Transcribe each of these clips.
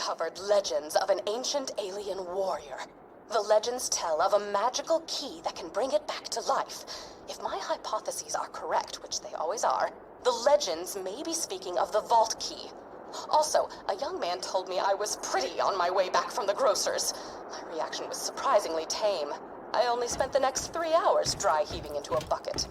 uncovered legends of an ancient alien warrior. The legends tell of a magical key that can bring it back to life. If my hypotheses are correct, which they always are, the legends may be speaking of the vault key. Also, a young man told me I was pretty on my way back from the grocer's. My reaction was surprisingly tame. I only spent the next 3 hours dry heaving into a bucket.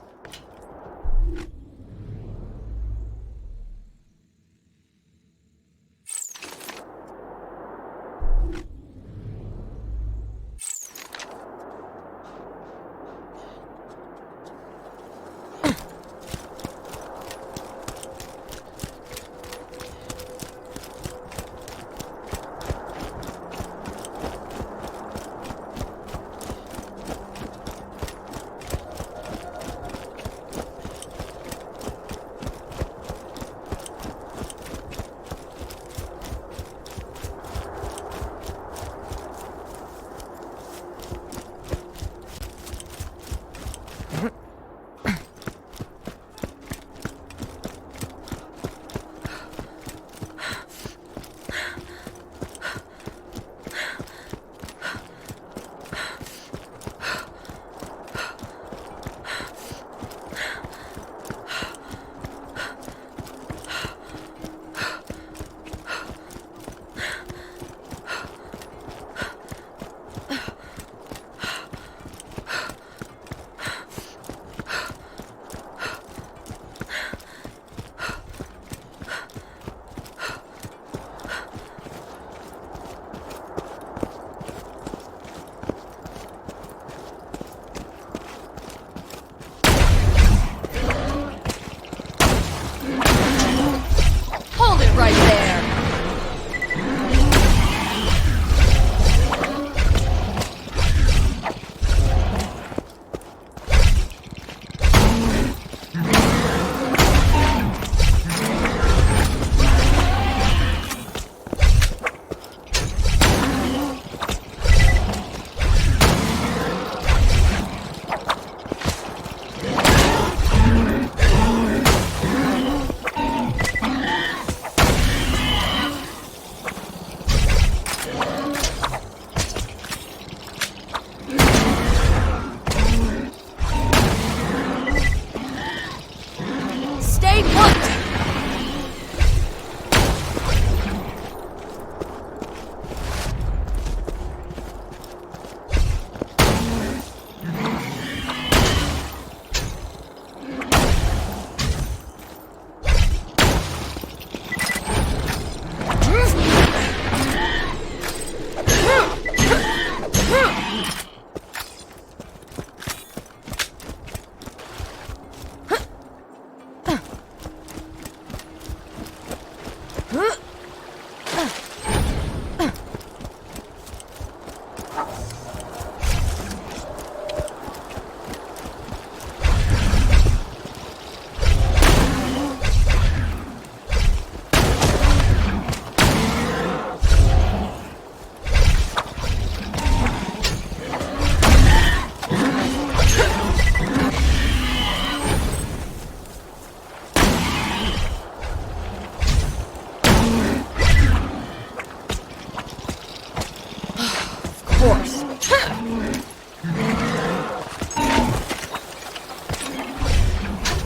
Right there.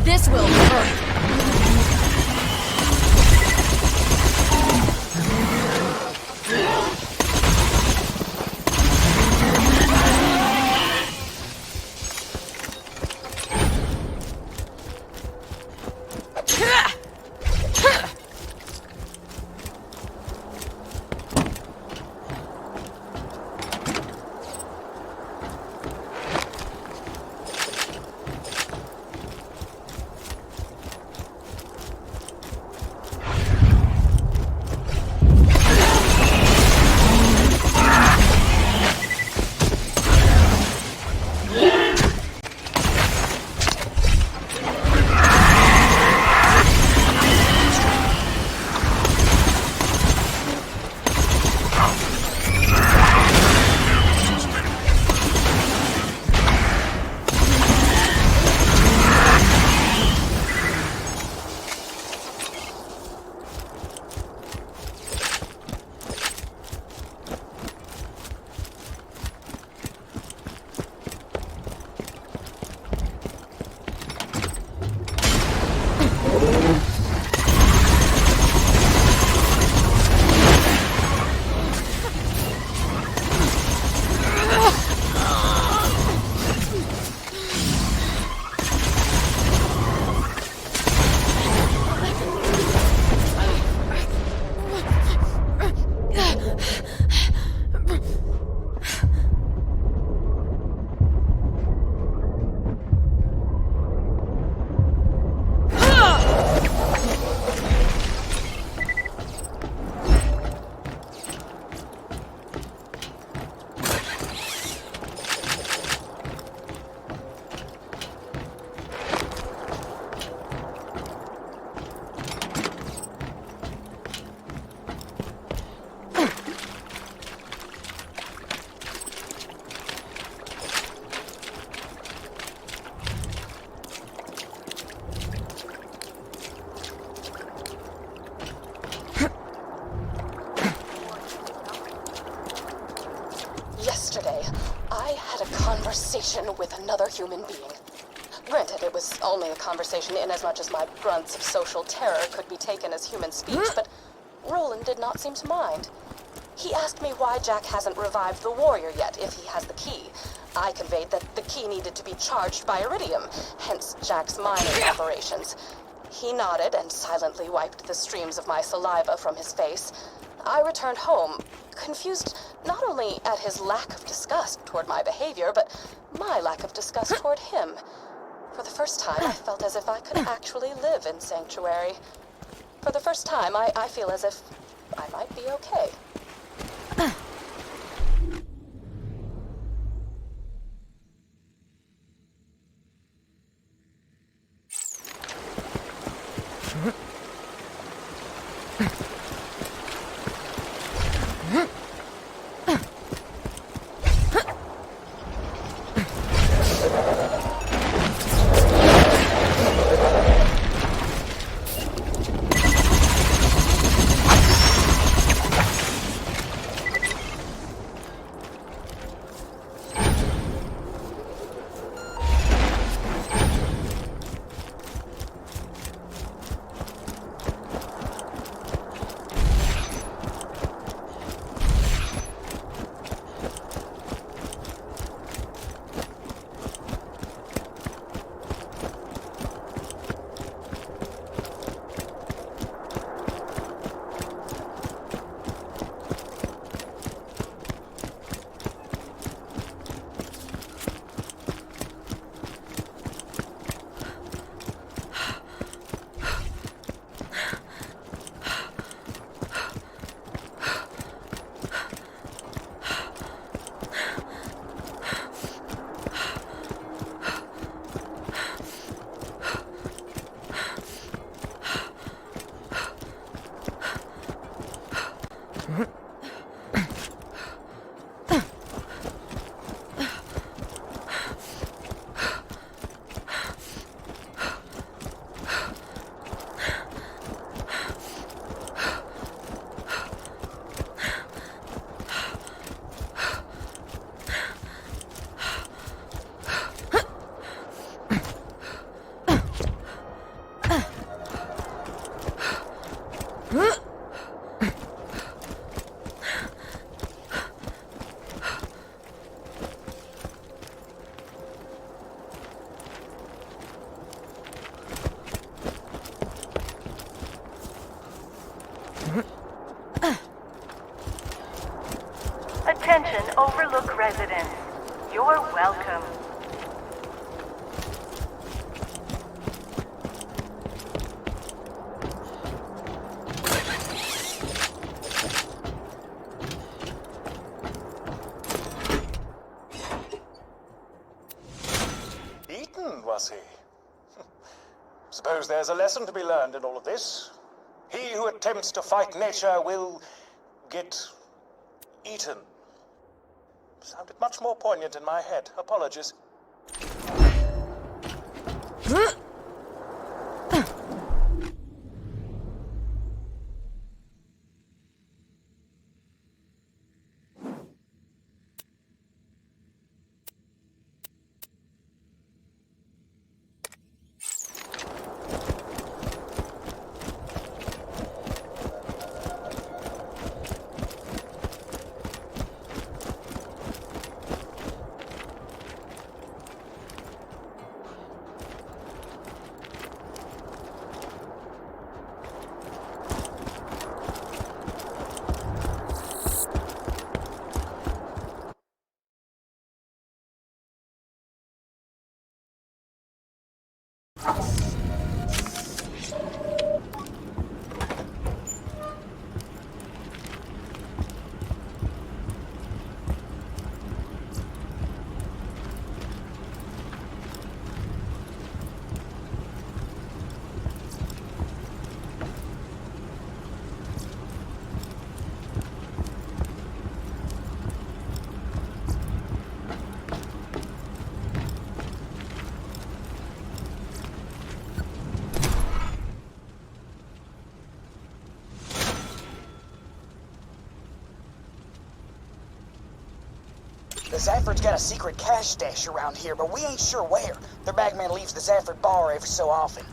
This will hurt. a conversation with another human being. Granted, it was only a conversation inasmuch as my grunts of social terror could be taken as human speech, but Roland did not seem to mind. He asked me why Jack hasn't revived the warrior yet if he has the key. I conveyed that the key needed to be charged by iridium, hence Jack's mining operations. He nodded and silently wiped the streams of my saliva from his face. I returned home, confused not only at his lack of disgust toward my behavior, but my lack of disgust toward him. For the first time, I felt as if I could actually live in Sanctuary. For the first time, I feel as if I might be okay. Attention, Overlook residents. You're welcome. Eaten, was he? Suppose there's a lesson to be learned in all of this. He who attempts to fight nature will get eaten. Sounded much more poignant in my head. Apologies. The Zafford's got a secret cash stash around here, but we ain't sure where. Their bagman leaves the Zafford bar every so often.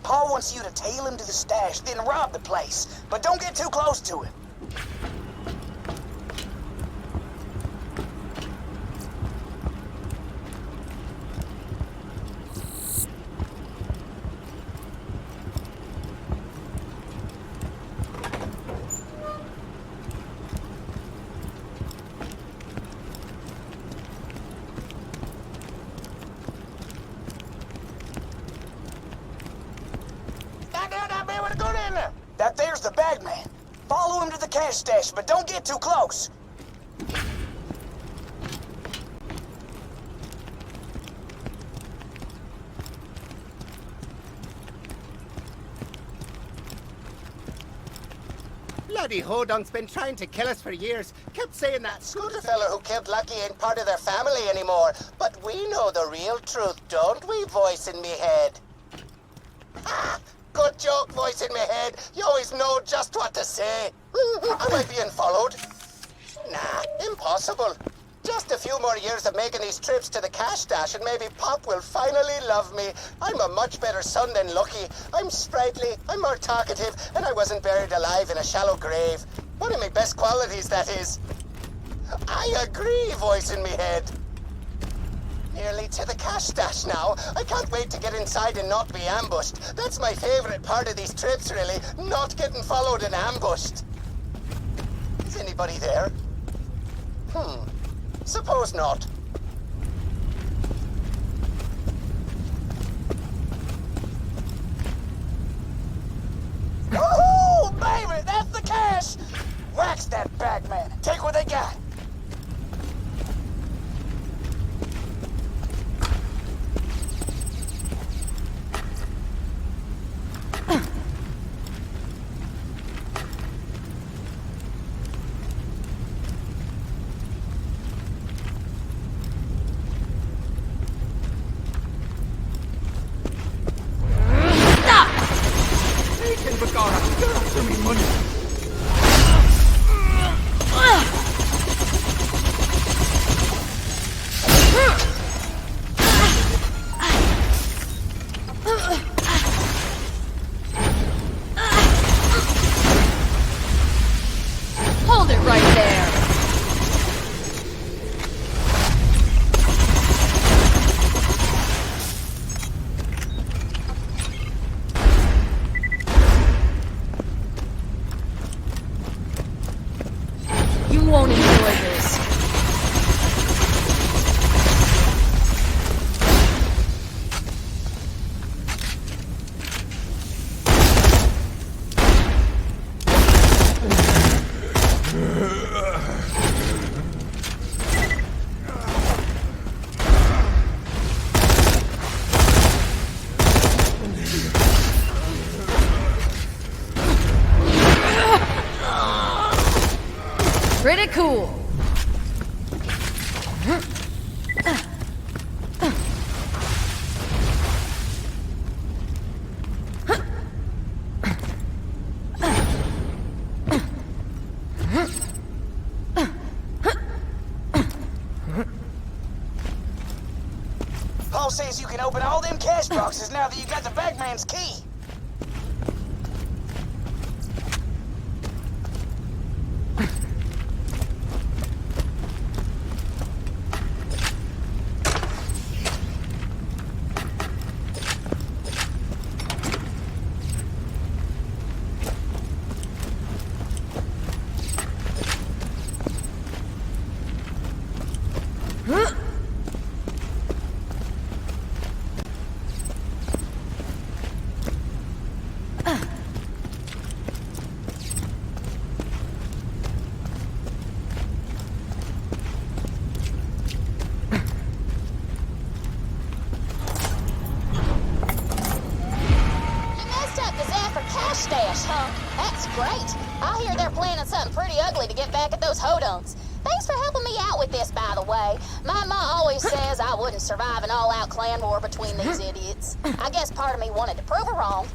Paul wants you to tail him to the stash, then rob the place. But don't get too close to him. That there's the bagman. Follow him to the cash stash, but don't get too close. Bloody Hodunk's been trying to kill us for years. Kept saying that Scooter fella who killed Lucky ain't part of their family anymore. But we know the real truth, don't we, voice in me head? Ah! Good joke, voice in my head. You always know just what to say. Am I being followed? Nah, impossible. Just a few more years of making these trips to the cash stash and maybe Pop will finally love me. I'm a much better son than Lucky. I'm sprightly, I'm more talkative, and I wasn't buried alive in a shallow grave. One of my best qualities, that is. I agree, voice in me head. Nearly to the cash stash now. I can't wait to get inside and not be ambushed. That's my favorite part of these trips, really. Not getting followed and ambushed. Is anybody there? Suppose not. Woohoo! Baby, that's the cash! Wax that bagman. Take what they got. Hold it right there. You won't enjoy this. Pretty cool. Paul says you can open all them cash boxes now that you got the bagman's key. Stash, huh? That's great. I hear they're planning something pretty ugly to get back at those hodunks. Thanks for helping me out with this, by the way. My ma always says I wouldn't survive an all-out clan war between these idiots. I guess part of me wanted to prove her wrong.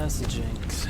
That's the jinx.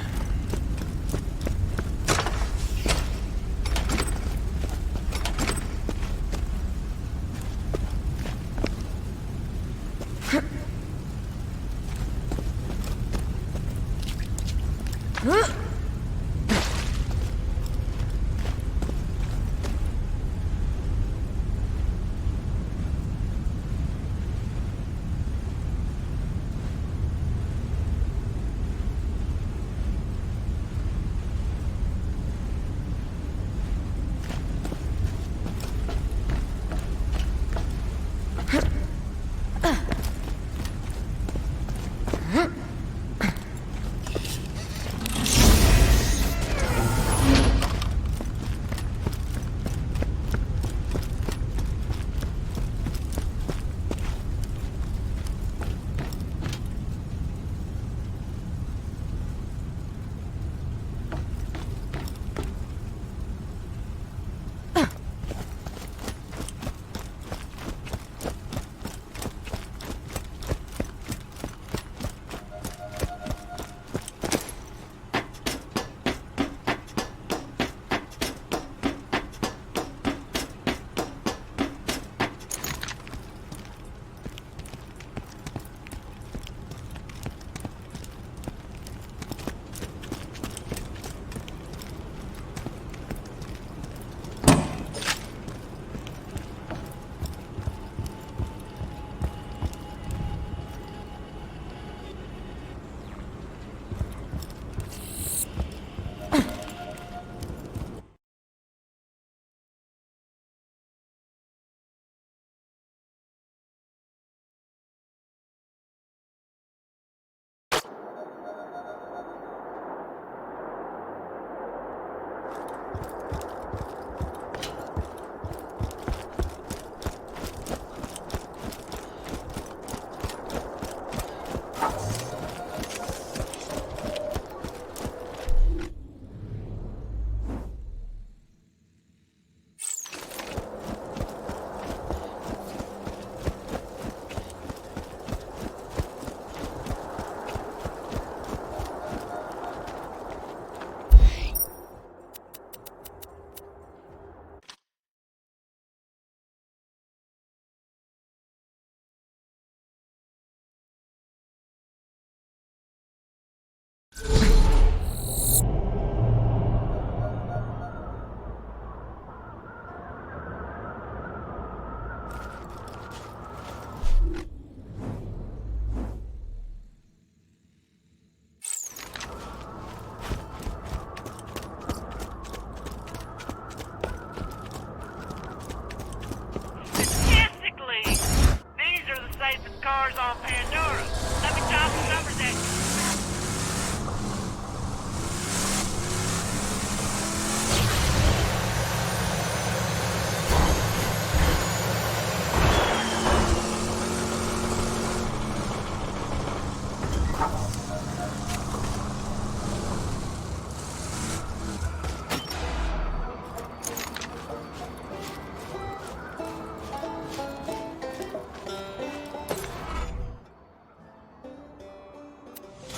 Statistically, these are the safest cars on Pandora. Let me talk some numbers at you.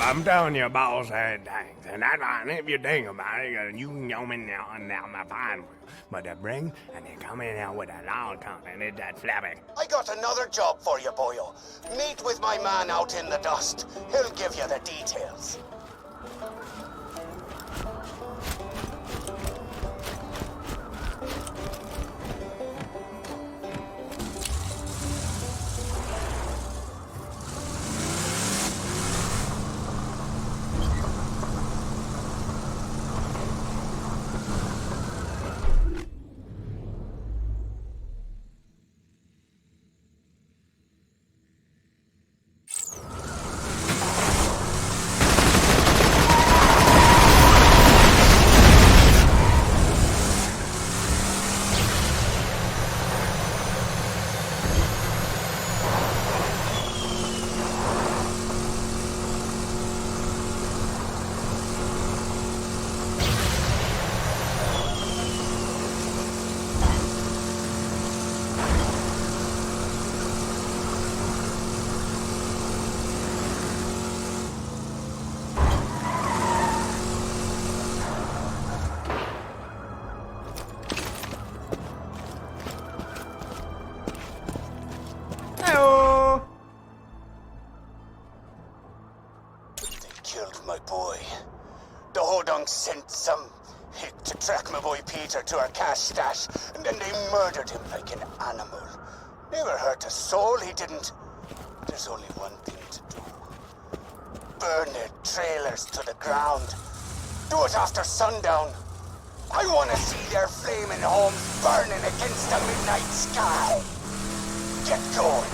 I'm telling you, boss had things, and that's fine if you think about it. You can come in now and now, my fine. But they bring and they come in now with a long tongue, and it's that flapping. I got another job for you, boyo. Meet with my man out in the dust. He'll give you the details. my boy. The Hodunks sent some hick to track my boy Peter to our cash stash, and then they murdered him like an animal. Never hurt a soul, he didn't. There's only one thing to do. Burn their trailers to the ground. Do it after sundown. I want to see their flaming homes burning against the midnight sky. Get going.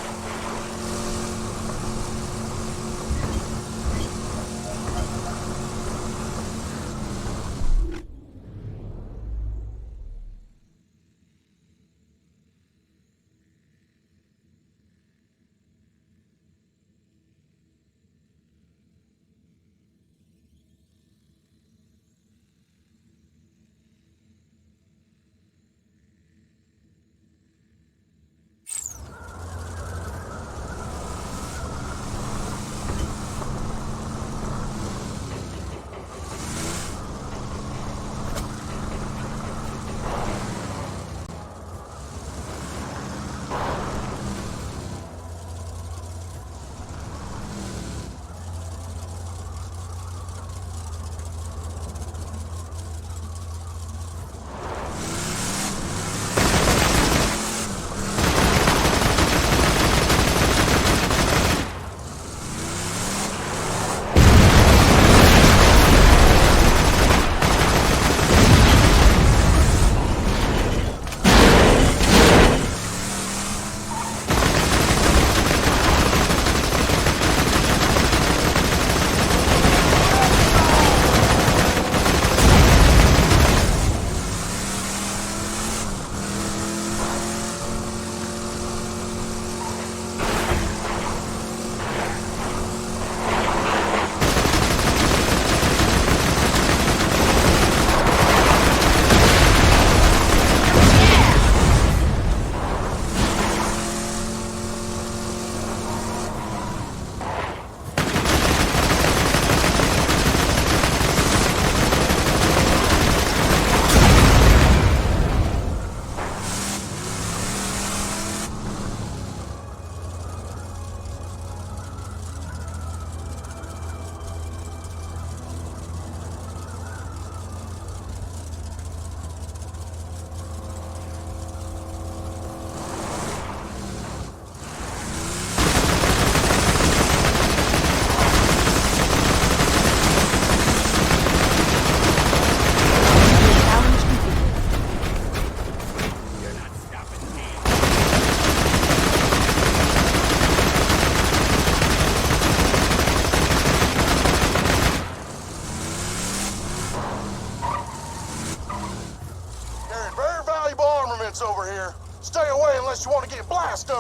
Over here. Stay away unless you want to get blasted.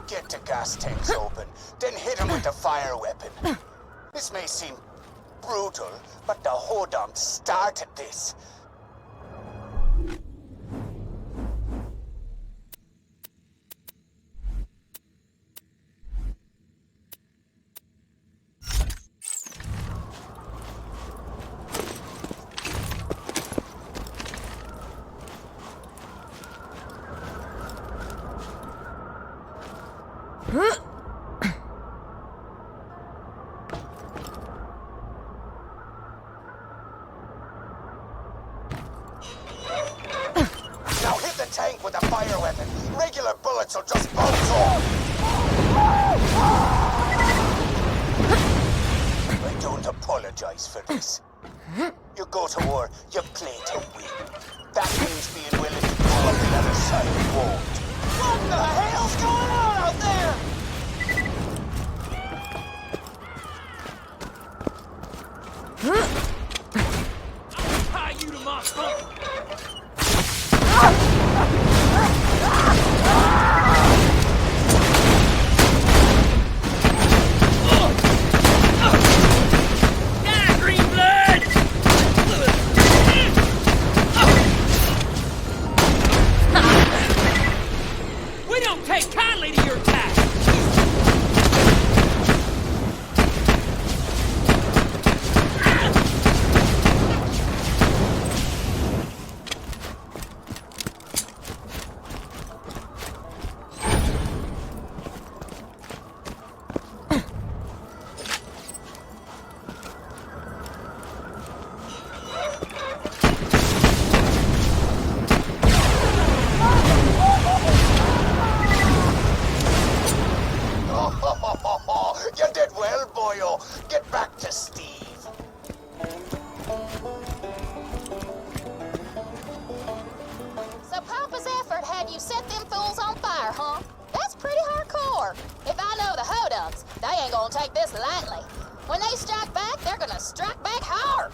Get the gas tanks open, then hit him with the fire weapon. This may seem brutal, but the Hodonks started this. Now hit the tank with a fire weapon. Regular bullets will just bounce off. I don't apologize for this. You go to war, you play to win. That means being willing to go on the other side of the world. What the hell's going on out there? Tie you to my phone. Die, green blood! We don't take kindly to your attack. You did well, boyo. Get back to Steve. So Papa's effort had you set them fools on fire, huh? That's pretty hardcore. If I know the Hodunks, they ain't gonna take this lightly. When they strike back, they're gonna strike back hard.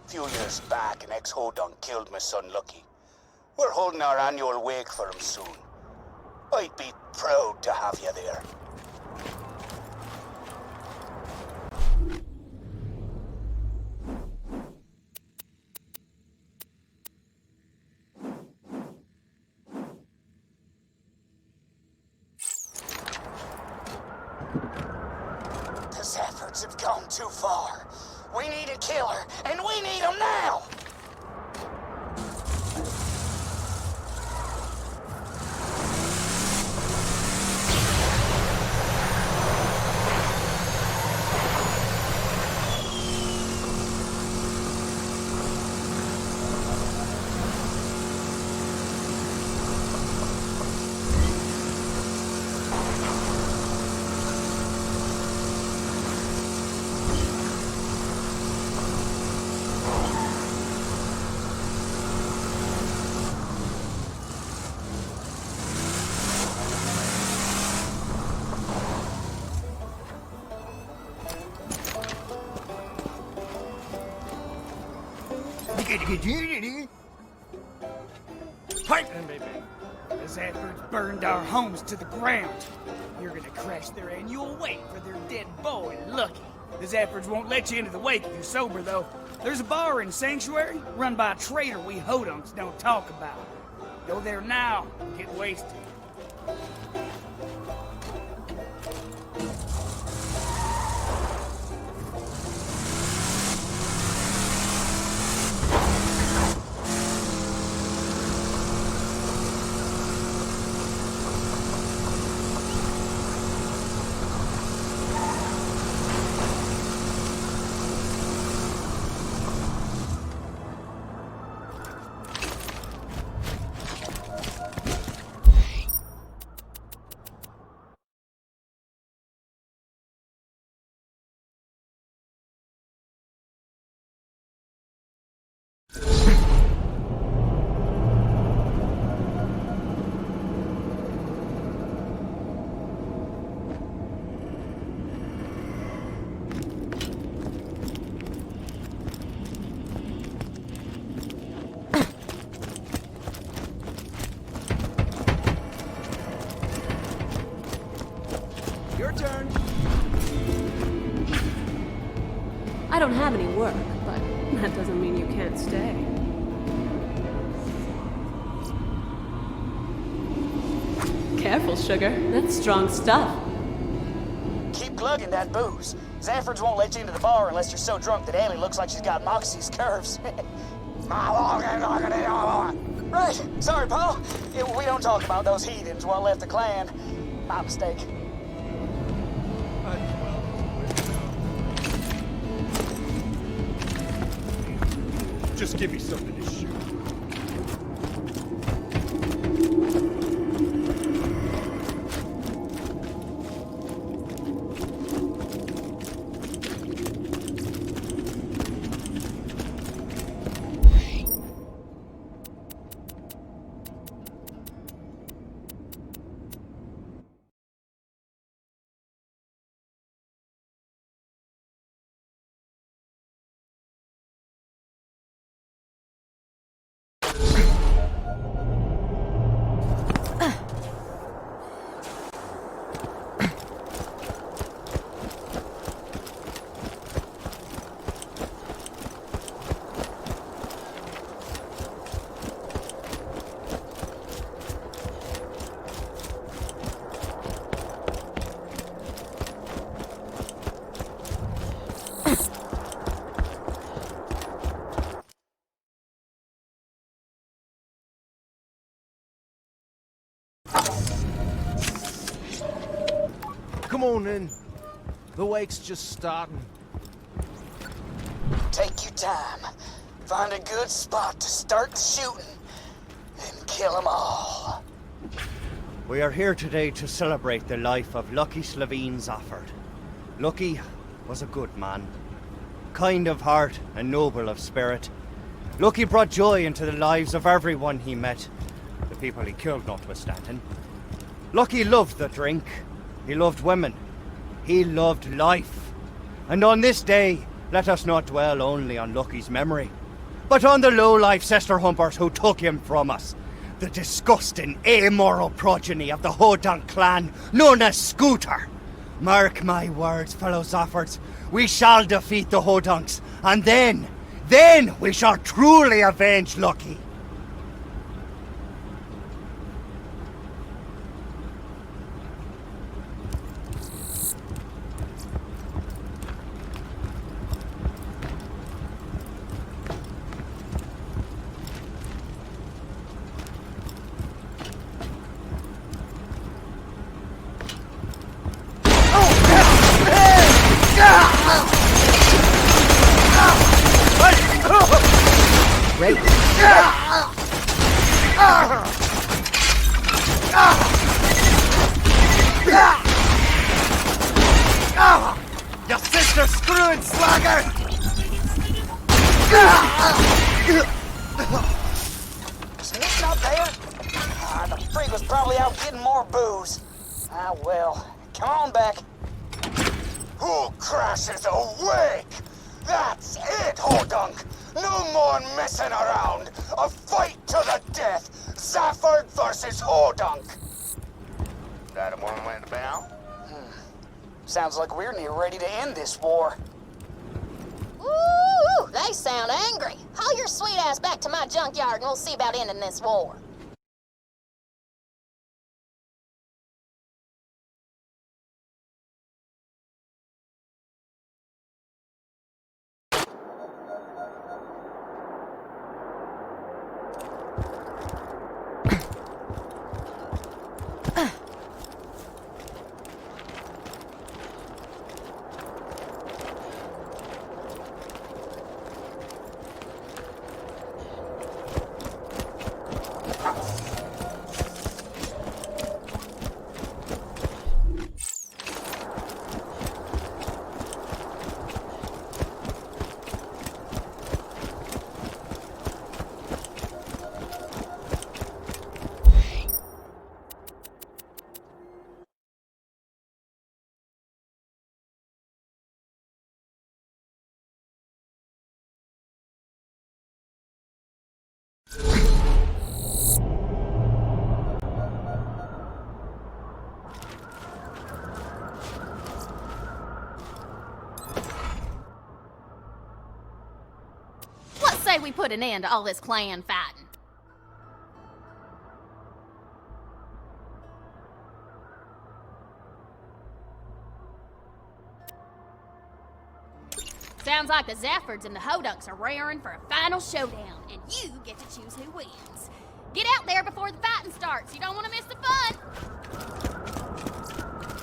Few years back, an ex-Hodunk killed my son Lucky. We're holding our annual wake for him soon. I'd be proud to have you there. His efforts have gone too far. We need a killer, and we need him now! Pipe them, baby. The Zaffords burned our homes to the ground. You're gonna crash their annual wake for their dead boy, Lucky. The Zaffords won't let you into the wake if you're sober, though. There's a bar in Sanctuary run by a traitor we Hodunks don't talk about. Go there now and get wasted. I don't have any work, but that doesn't mean you can't stay. Careful, sugar. That's strong stuff. Keep glugging that booze. Zaffords won't let you into the bar unless you're so drunk that Ellie looks like she's got Moxie's curves. Right. Sorry, Paul. We don't talk about those heathens who left the clan. My mistake. Just give me something to shoot. Come on in. The wake's just starting. Take your time. Find a good spot to start the shooting. And kill them all. We are here today to celebrate the life of Lucky Slavine Zafford. Lucky was a good man. Kind of heart and noble of spirit. Lucky brought joy into the lives of everyone he met. The people he killed notwithstanding. Lucky loved the drink. He loved women. He loved life. And on this day, let us not dwell only on Lucky's memory, but on the low-life sister humpers who took him from us. The disgusting, amoral progeny of the Hodunk clan, known as Scooter. Mark my words, fellow Zaffords. We shall defeat the Hodunks, and then we shall truly avenge Lucky. Great. Your sister screwing slugger! Sneaking up there? The freak was probably out getting more booze. Ah, well. Come on back. Who crashes awake? That's it, Hodunk! No more messing around! A fight to the death! Zafford versus Hodunk! That a one went about? Sounds like we're near ready to end this war. Ooh, they sound angry. Haul your sweet ass back to my junkyard and we'll see about ending this war. say we put an end to all this clan fighting? Sounds like the Zaffords and the Hodunks are raring for a final showdown, and you get to choose who wins. Get out there before the fighting starts. You don't want to miss the fun.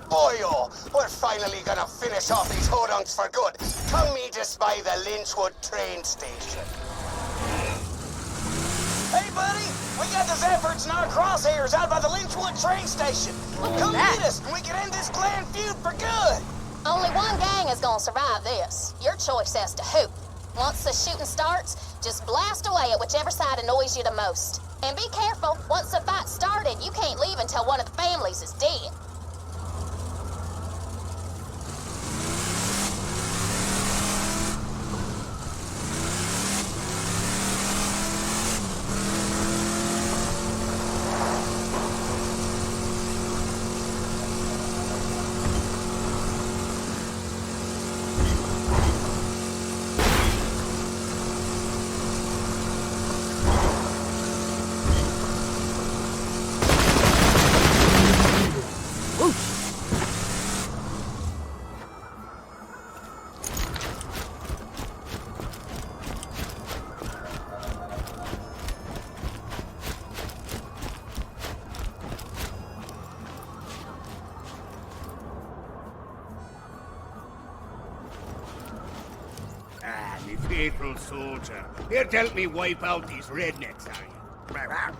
Boyo, we're finally gonna finish off these hodunks for good. Come meet us by the Lynchwood train station. Hey, buddy! We got the Zaffords and our crosshairs out by the Lynchwood train station. Come meet us, and we can end this clan feud for good. Only one gang is gonna survive this. Your choice as to who. Once the shooting starts, just blast away at whichever side annoys you the most. And be careful, once the fight started, you can't leave until one of the families is dead. Ah, me faithful soldier. Here to help me wipe out these rednecks, are you?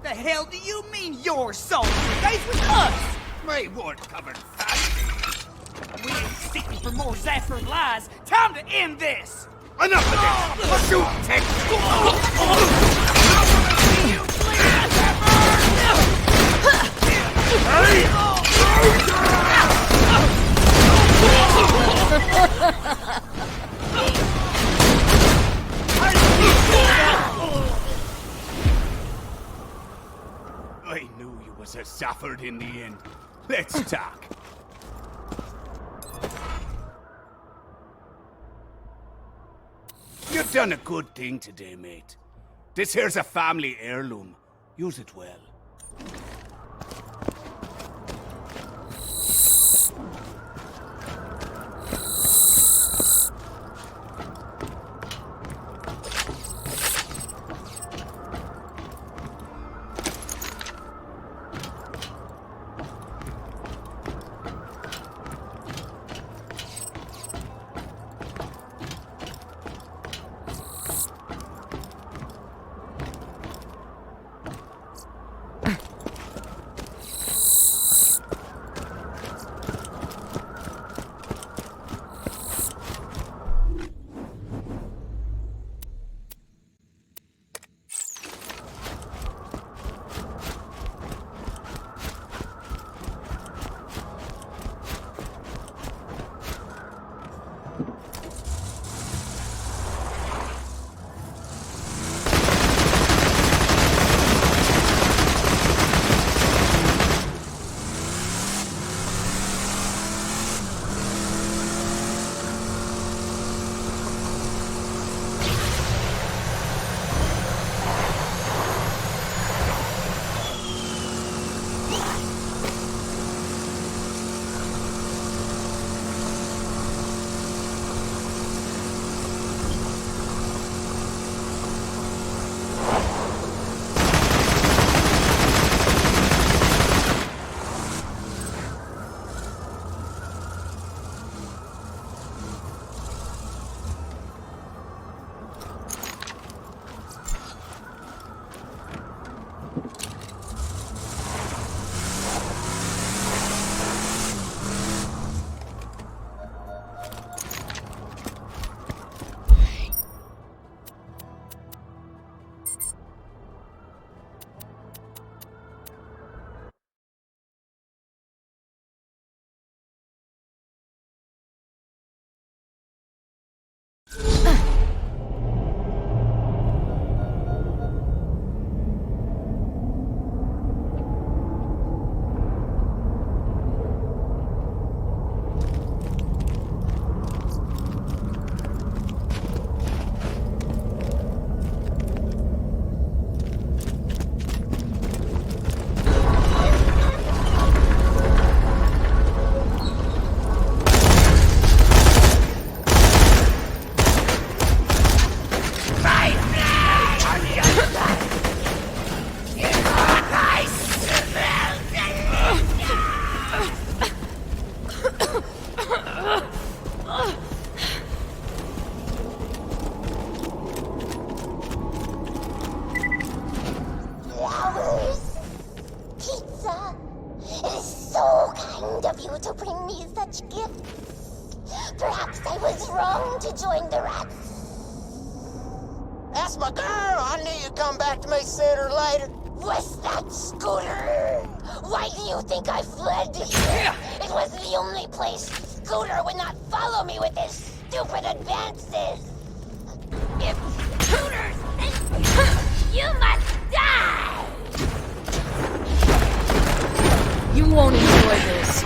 The hell do you mean your soldier? They's with us! My word-covered fancy. We ain't sticking for more Zafford lies. Time to end this! Enough of this! Shoot, Tex! I knew you was a Zafford in the end. Let's talk. You done a good thing today, mate. This here's a family heirloom. Use it well. It is so kind of you to bring me such gifts. Perhaps I was wrong to join the rats. That's my girl. I knew you'd come back to me sooner or later. Was that Scooter? Why do you think I fled here? It was the only place Scooter would not follow me with his stupid advances. If Scooter thinks you must die! You won't enjoy this.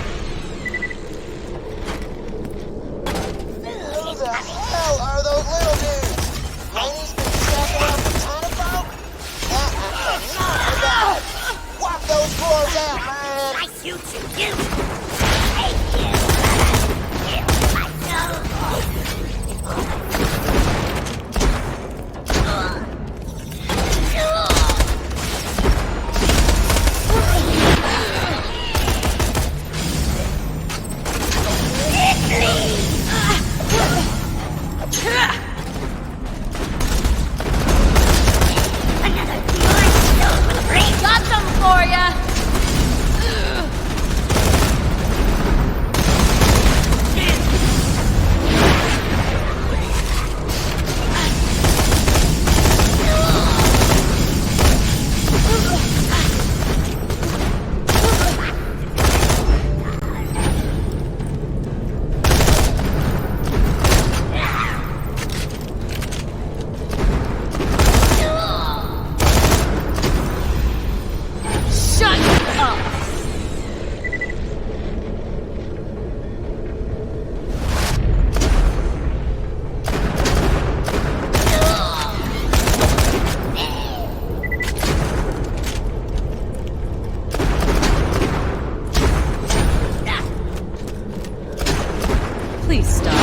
Who the hell are those little dudes? Ladies been stacking up with tiny folk? Not Walk those dwarves out, man! I shoot you! Hate you! Kill myself! Got something for ya! Shut up! Please stop.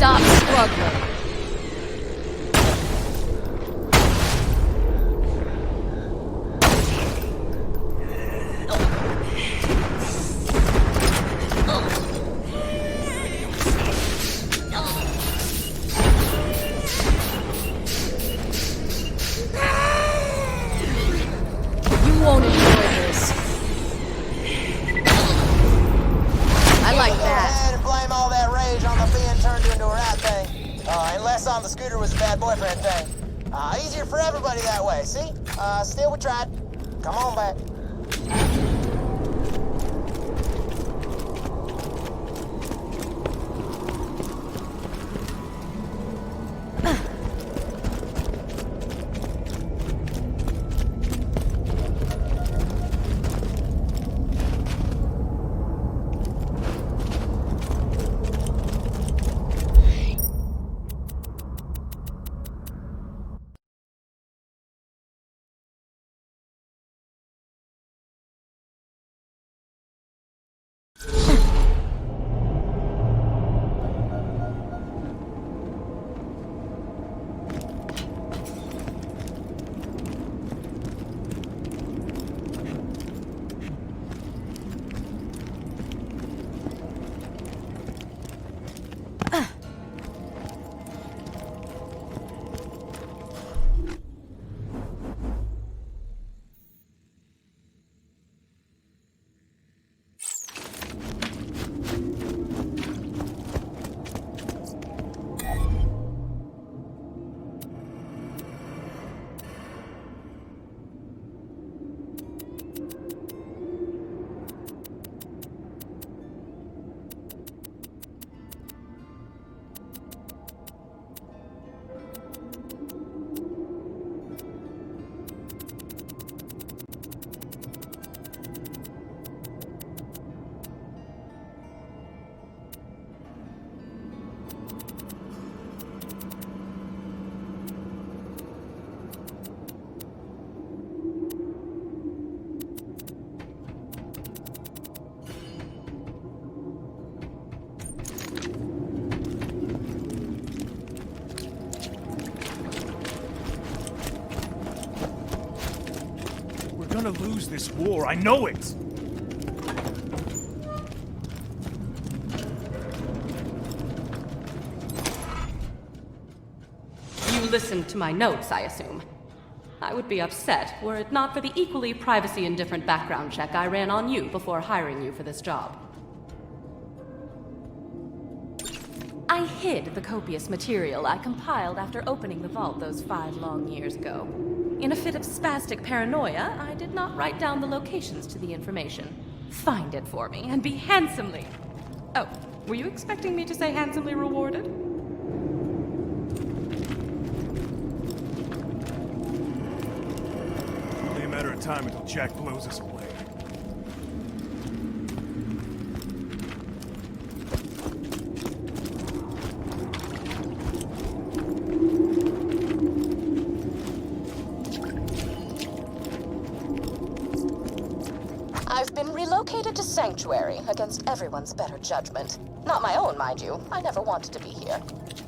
Stop struggling. You won't enjoy this. I like that. And blame all that rage on the being turned into a rat thing. Unless on the scooter was a bad boyfriend thing. Easier for everybody that way, see? Still we tried. Come on back. gonna lose this war, I know it! You listened to my notes, I assume. I would be upset were it not for the equally privacy-indifferent background check I ran on you before hiring you for this job. I hid the copious material I compiled after opening the vault those 5 long years ago. In a fit of spastic paranoia, I did not write down the locations to the information. Find it for me and be handsomely... Oh, were you expecting me to say handsomely rewarded? Only a matter of time until Jack blows us away. I've been relocated to Sanctuary against everyone's better judgment. Not my own, mind you. I never wanted to be here.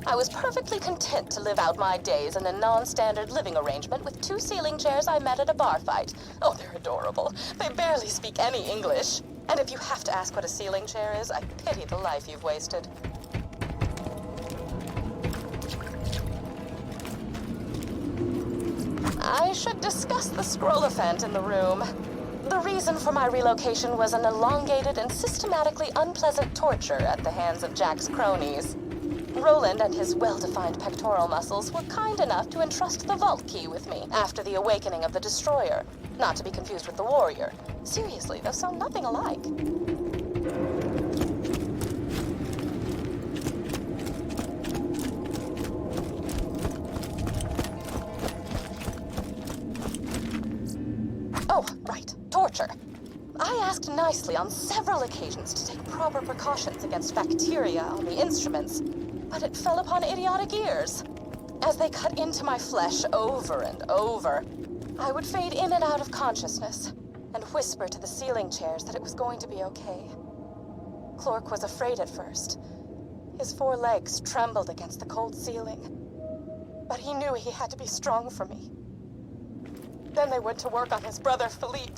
I was perfectly content to live out my days in a non-standard living arrangement with 2 ceiling chairs I met at a bar fight. Oh, they're adorable. They barely speak any English. And if you have to ask what a ceiling chair is, I pity the life you've wasted. I should discuss the scroll-ophant in the room. The reason for my relocation was an elongated and systematically unpleasant torture at the hands of Jack's cronies. Roland and his well-defined pectoral muscles were kind enough to entrust the vault key with me after the awakening of the Destroyer, not to be confused with the Warrior. Seriously, those sound nothing alike. Oh, right. Torture. I asked nicely on several occasions to take proper precautions against bacteria on the instruments, but it fell upon idiotic ears. As they cut into my flesh over and over, I would fade in and out of consciousness and whisper to the ceiling chairs that it was going to be okay. Clork was afraid at first. His 4 legs trembled against the cold ceiling, but he knew he had to be strong for me. Then they went to work on his brother, Philippe.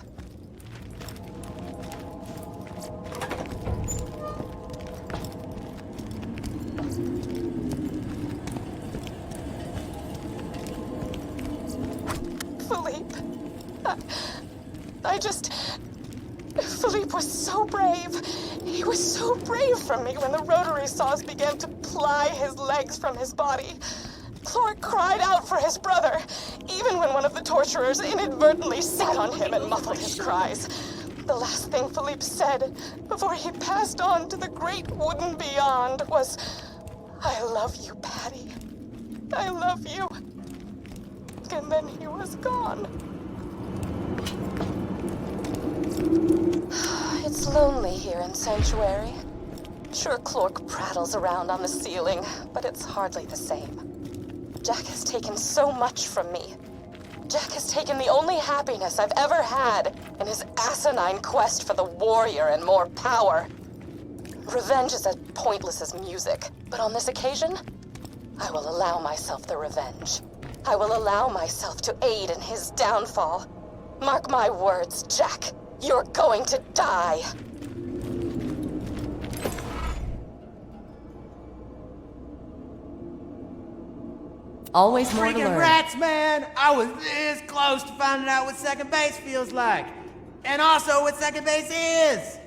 Philippe. Philippe was so brave. He was so brave for me when the rotary saws began to ply his legs from his body. Clork cried out for his brother, even when one of the torturers inadvertently sat on him and muffled his cries. The last thing Philippe said before he passed on to the great wooden beyond was, "I love you, Patty. I love you." And then he was gone. It's lonely here in Sanctuary. Sure, Clork prattles around on the ceiling, but it's hardly the same. Jack has taken so much from me. Jack has taken the only happiness I've ever had in his asinine quest for the warrior and more power. Revenge is as pointless as music, but on this occasion, I will allow myself the revenge. I will allow myself to aid in his downfall. Mark my words, Jack. You're going to die. Always more to Freaking learn. rats, man! I was this close to finding out what second base feels like. And also what second base is!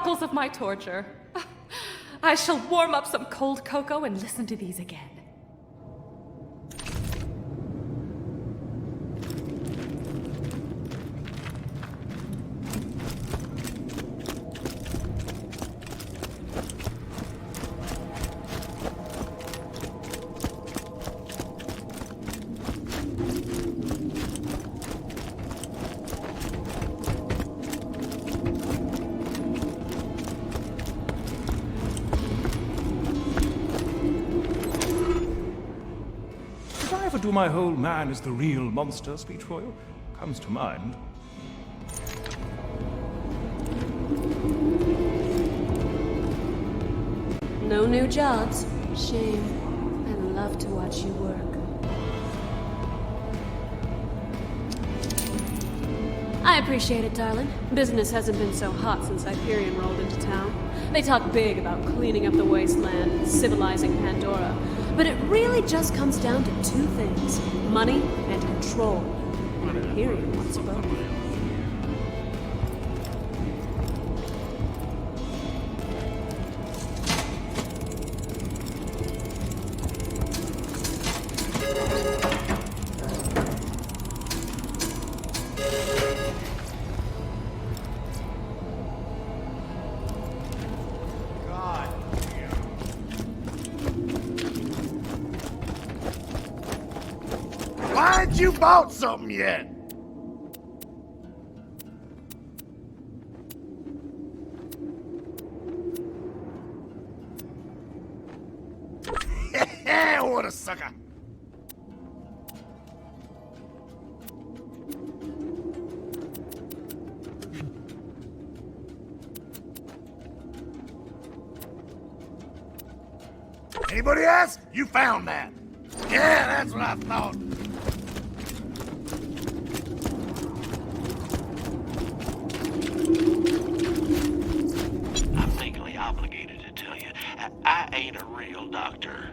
chronicles of my torture. I shall warm up some cold cocoa and listen to these again. Do my whole man is the real monster speech for you? Comes to mind. No new jobs. Shame. I love to watch you work. I appreciate it, darling. Business hasn't been so hot since Hyperion rolled into town. They talk big about cleaning up the wasteland and civilizing Pandora. But it really just comes down to two things: money and control. And Hyperion wants both. Why ain't you bought something yet? What a sucker! Anybody else? You found that? Yeah, that's what I thought. I'm legally obligated to tell you, I ain't a real doctor.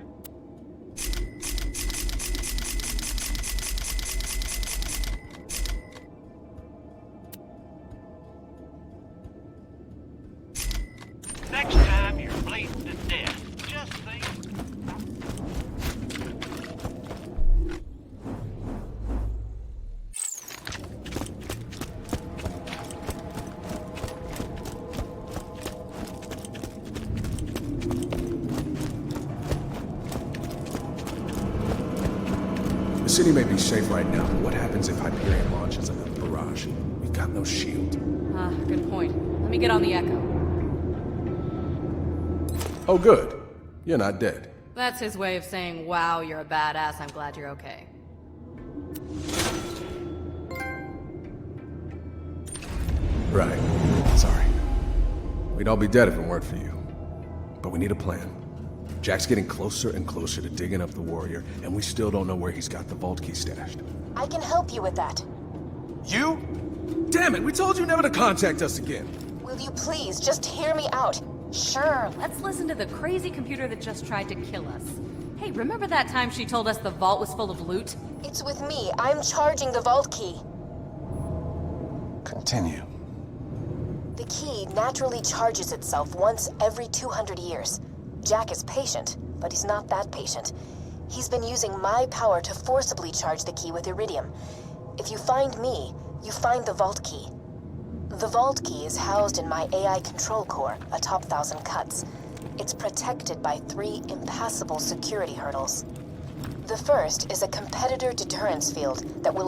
Next time you're bleeding to death, just think. The city may be safe right now, but what happens if Hyperion launches another barrage? We've got no shield. Good point. Let me get on the Echo. Oh, good. You're not dead. That's his way of saying, wow, you're a badass, I'm glad you're okay. Right. Sorry. We'd all be dead if it weren't for you. But we need a plan. Jack's getting closer and closer to digging up the warrior, and we still don't know where he's got the vault key stashed. I can help you with that. You? Damn it, we told you never to contact us again. Will you please just hear me out? Sure, let's listen to the crazy computer that just tried to kill us. Hey, remember that time she told us the vault was full of loot? It's with me. I'm charging the vault key. Continue. The key naturally charges itself once every 200 years. Jack is patient, but he's not that patient. He's been using my power to forcibly charge the key with iridium. If you find me, you find the vault key. The vault key is housed in my AI control core atop Thousand Cuts. It's protected by 3 impassable security hurdles. The first is a competitor deterrence field that will